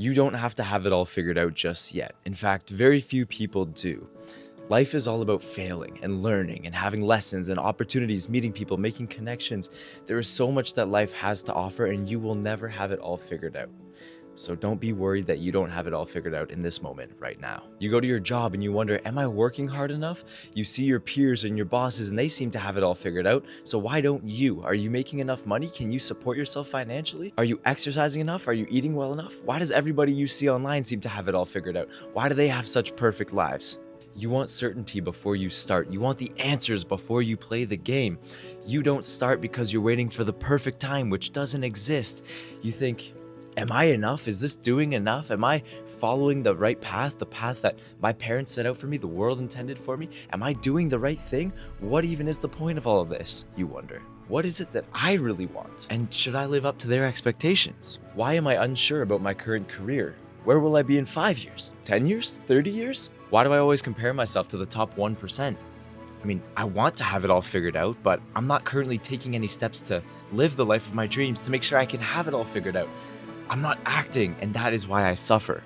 You don't have to have it all figured out just yet. In fact, very few people do. Life is all about failing and learning and having lessons and opportunities, meeting people, making connections. There is so much that life has to offer, and you will never have it all figured out. So don't be worried that you don't have it all figured out in this moment right now. You go to your job and you wonder, am I working hard enough? You see your peers and your bosses and they seem to have it all figured out. So why don't you? Are you making enough money? Can you support yourself financially? Are you exercising enough? Are you eating well enough? Why does everybody you see online seem to have it all figured out? Why do they have such perfect lives? You want certainty before you start. You want the answers before you play the game. You don't start because you're waiting for the perfect time, which doesn't exist. You think, am I enough? Is this doing enough? Am I following the right path? The path that my parents set out for me, the world intended for me? Am I doing the right thing? What even is the point of all of this? You wonder. What is it that I really want? And should I live up to their expectations? Why am I unsure about my current career? Where will I be in 5 years? 10 years? 30 years? Why do I always compare myself to the top 1%? I mean, I want to have it all figured out, but I'm not currently taking any steps to live the life of my dreams to make sure I can have it all figured out. I'm not acting, and that is why I suffer.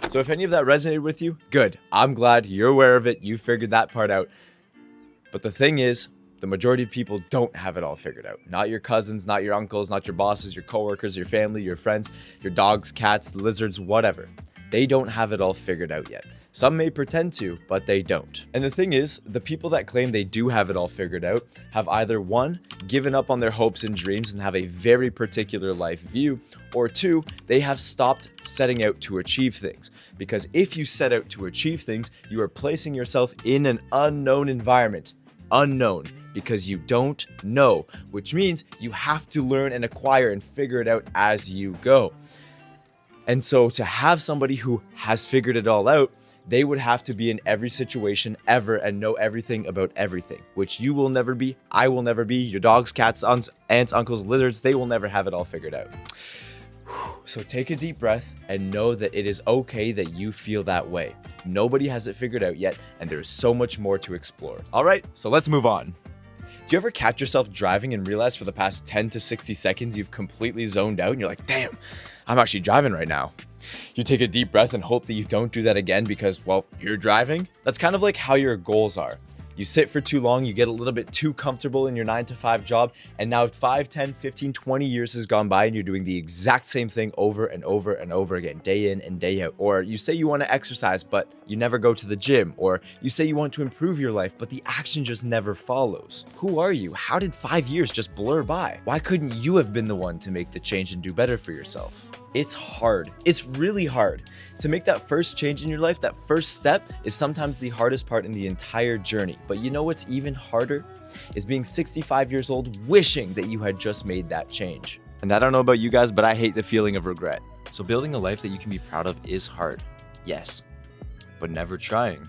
So if any of that resonated with you, good. I'm glad you're aware of it. You figured that part out. But the thing is, the majority of people don't have it all figured out. Not your cousins, not your uncles, not your bosses, your coworkers, your family, your friends, your dogs, cats, lizards, whatever. They don't have it all figured out yet. Some may pretend to, but they don't. And the thing is, the people that claim they do have it all figured out have either 1, given up on their hopes and dreams and have a very particular life view, or 2, they have stopped setting out to achieve things. Because if you set out to achieve things, you are placing yourself in an unknown environment. Unknown, because you don't know, which means you have to learn and acquire and figure it out as you go. And so to have somebody who has figured it all out, they would have to be in every situation ever and know everything about everything, which you will never be, I will never be, your dogs, cats, aunts, uncles, lizards, they will never have it all figured out. So take a deep breath and know that it is okay that you feel that way. Nobody has it figured out yet, and there is so much more to explore. All right, so let's move on. Do you ever catch yourself driving and realize for the past 10 to 60 seconds you've completely zoned out and you're like, damn, I'm actually driving right now? You take a deep breath and hope that you don't do that again because, well, you're driving. That's kind of like how your goals are. You sit for too long, you get a little bit too comfortable in your 9-to-5 job, and now 5, 10, 15, 20 years has gone by and you're doing the exact same thing over and over and over again, day in and day out. Or you say you want to exercise, but you never go to the gym. Or you say you want to improve your life, but the action just never follows. Who are you? How did 5 years just blur by? Why couldn't you have been the one to make the change and do better for yourself? It's hard. It's really hard. To make that first change in your life, that first step is sometimes the hardest part in the entire journey. But you know what's even harder? Is being 65 years old wishing that you had just made that change. And I don't know about you guys, but I hate the feeling of regret. So building a life that you can be proud of is hard. Yes, but never trying,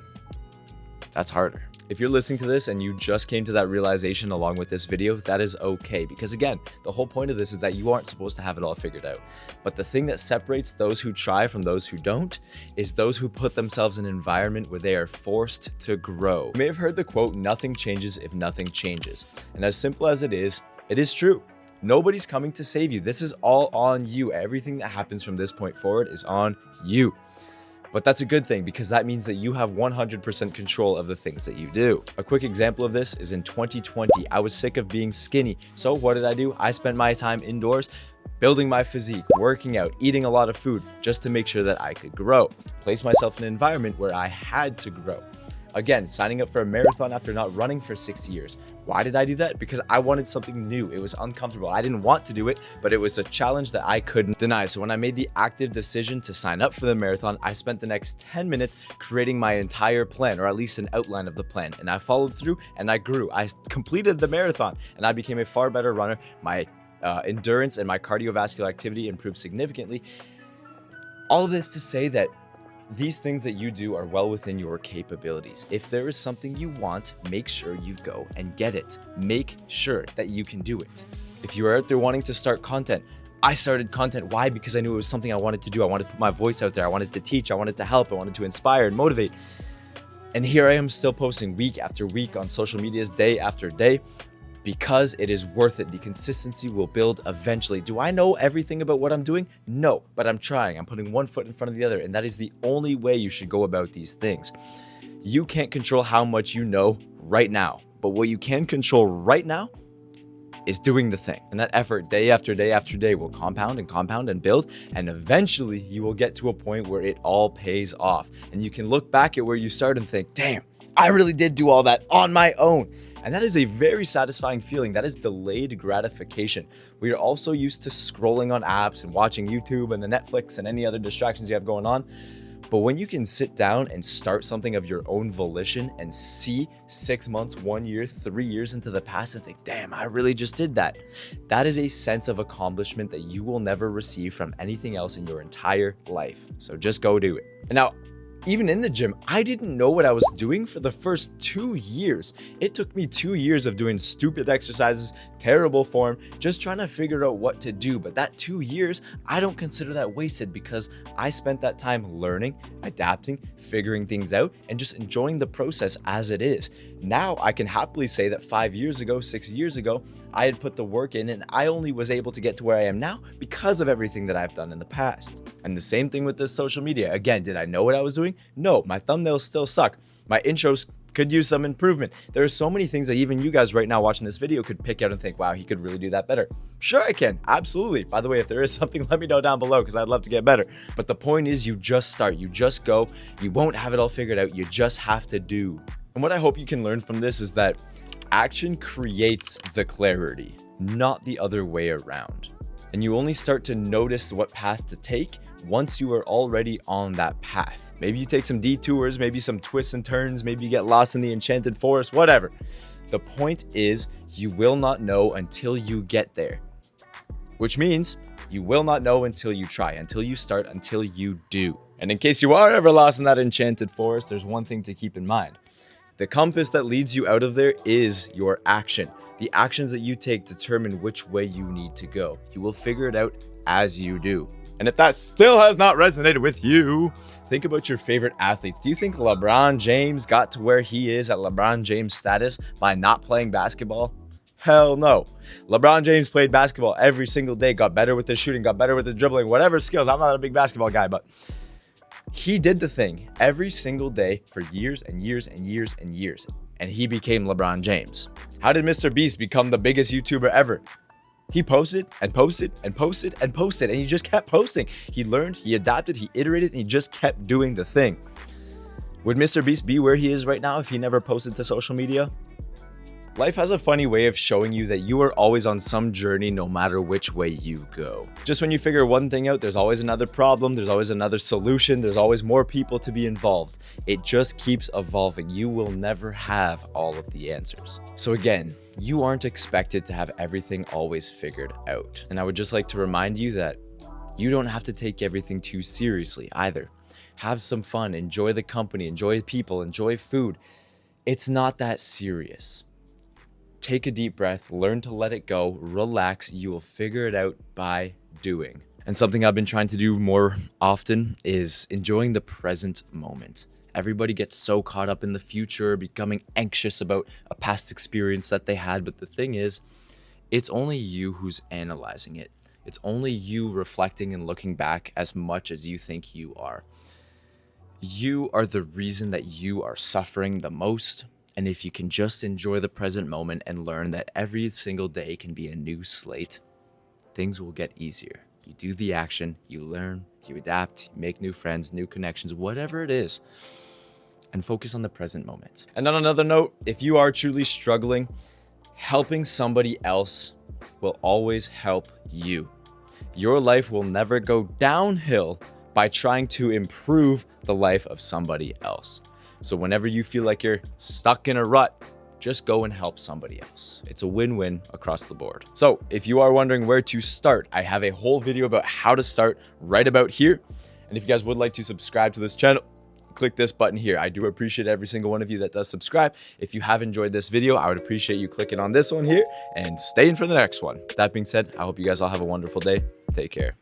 that's harder. If you're listening to this and you just came to that realization along with this video, that is okay. Because again, the whole point of this is that you aren't supposed to have it all figured out. But the thing that separates those who try from those who don't is those who put themselves in an environment where they are forced to grow. You may have heard the quote, nothing changes if nothing changes. And as simple as it is true. Nobody's coming to save you. This is all on you. Everything that happens from this point forward is on you. But that's a good thing because that means that you have 100% control of the things that you do. A quick example of this is in 2020, I was sick of being skinny. So what did I do? I spent my time indoors building my physique, working out, eating a lot of food just to make sure that I could grow. Place myself in an environment where I had to grow. Again, signing up for a marathon after not running for 6 years. Why did I do that? Because I wanted something new. It was uncomfortable. I didn't want to do it, but it was a challenge that I couldn't deny. So when I made the active decision to sign up for the marathon, I spent the next 10 minutes creating my entire plan, or at least an outline of the plan. And I followed through and I grew. I completed the marathon and I became a far better runner. My endurance and my cardiovascular activity improved significantly. All of this to say that these things that you do are well within your capabilities. If there is something you want, make sure you go and get it. Make sure that you can do it. If you are out there wanting to start content, I started content. Why? Because I knew it was something I wanted to do. I wanted to put my voice out there. I wanted to teach. I wanted to help. I wanted to inspire and motivate. And here I am still posting week after week on social medias, day after day. because it is worth it. The consistency will build eventually. Do I know everything about what I'm doing? No, but I'm trying. I'm putting one foot in front of the other, and that is the only way you should go about these things. You can't control how much you know right now, but what you can control right now is doing the thing. And that effort day after day after day will compound and build, and eventually you will get to a point where it all pays off. And you can look back at where you started and think, damn, I really did do all that on my own. And that is a very satisfying feeling. That is delayed gratification. We are also used to scrolling on apps and watching YouTube and the Netflix and any other distractions you have going on. But when you can sit down and start something of your own volition and see 6 months, 1 year, 3 years into the past and think, damn, I really just did that. That is a sense of accomplishment that you will never receive from anything else in your entire life. So just go do it. And now, even in the gym, I didn't know what I was doing for the first 2 years. It took me 2 years of doing stupid exercises, terrible form, just trying to figure out what to do. But that 2 years, I don't consider that wasted because I spent that time learning, adapting, figuring things out, and just enjoying the process as it is. Now I can happily say that 5 years ago, 6 years ago, I had put the work in and I only was able to get to where I am now because of everything that I've done in the past. And the same thing with this social media. Again, did I know what I was doing? No, my thumbnails still suck. My intros could use some improvement. There are so many things that even you guys right now watching this video could pick out and think, wow, he could really do that better. Sure I can, absolutely. By the way, if there is something, let me know down below because I'd love to get better. But the point is you just start, you just go, you won't have it all figured out, you just have to do. And what I hope you can learn from this is that action creates the clarity, not the other way around. And you only start to notice what path to take once you are already on that path. Maybe you take some detours, maybe some twists and turns, maybe you get lost in the enchanted forest, whatever. The point is you will not know until you get there, which means you will not know until you try, until you start, until you do. And in case you are ever lost in that enchanted forest, there's one thing to keep in mind. The compass that leads you out of there is your action. The actions that you take determine which way you need to go. You will figure it out as you do. And if that still has not resonated with you, think about your favorite athletes. Do you think LeBron James got to where he is at LeBron James status by not playing basketball? Hell no. LeBron James played basketball every single day, got better with his shooting, got better with his dribbling, whatever skills. I'm not a big basketball guy, but he did the thing every single day for years and years and years and years, and he became LeBron James. How did Mr. Beast become the biggest YouTuber ever? He posted and posted and posted and posted, and he just kept posting. He learned, he adapted, he iterated, and he just kept doing the thing. Would Mr. Beast be where he is right now if he never posted to social media? Life has a funny way of showing you that you are always on some journey no matter which way you go. Just when you figure one thing out, there's always another problem, there's always another solution, there's always more people to be involved. It just keeps evolving. You will never have all of the answers. So again, you aren't expected to have everything always figured out. And I would just like to remind you that you don't have to take everything too seriously either. Have some fun, enjoy the company, enjoy people, enjoy food. It's not that serious. Take a deep breath, learn to let it go, relax. You will figure it out by doing. And something I've been trying to do more often is enjoying the present moment. Everybody gets so caught up in the future, becoming anxious about a past experience that they had. But the thing is, it's only you who's analyzing it. It's only you reflecting and looking back as much as you think you are. You are the reason that you are suffering the most. And if you can just enjoy the present moment and learn that every single day can be a new slate, things will get easier. You do the action, you learn, you adapt, you make new friends, new connections, whatever it is, and focus on the present moment. And on another note, if you are truly struggling, helping somebody else will always help you. Your life will never go downhill by trying to improve the life of somebody else. So whenever you feel like you're stuck in a rut, just go and help somebody else. It's a win-win across the board. So if you are wondering where to start, I have a whole video about how to start right about here. And if you guys would like to subscribe to this channel, click this button here. I do appreciate every single one of you that does subscribe. If you have enjoyed this video, I would appreciate you clicking on this one here and staying for the next one. That being said, I hope you guys all have a wonderful day. Take care.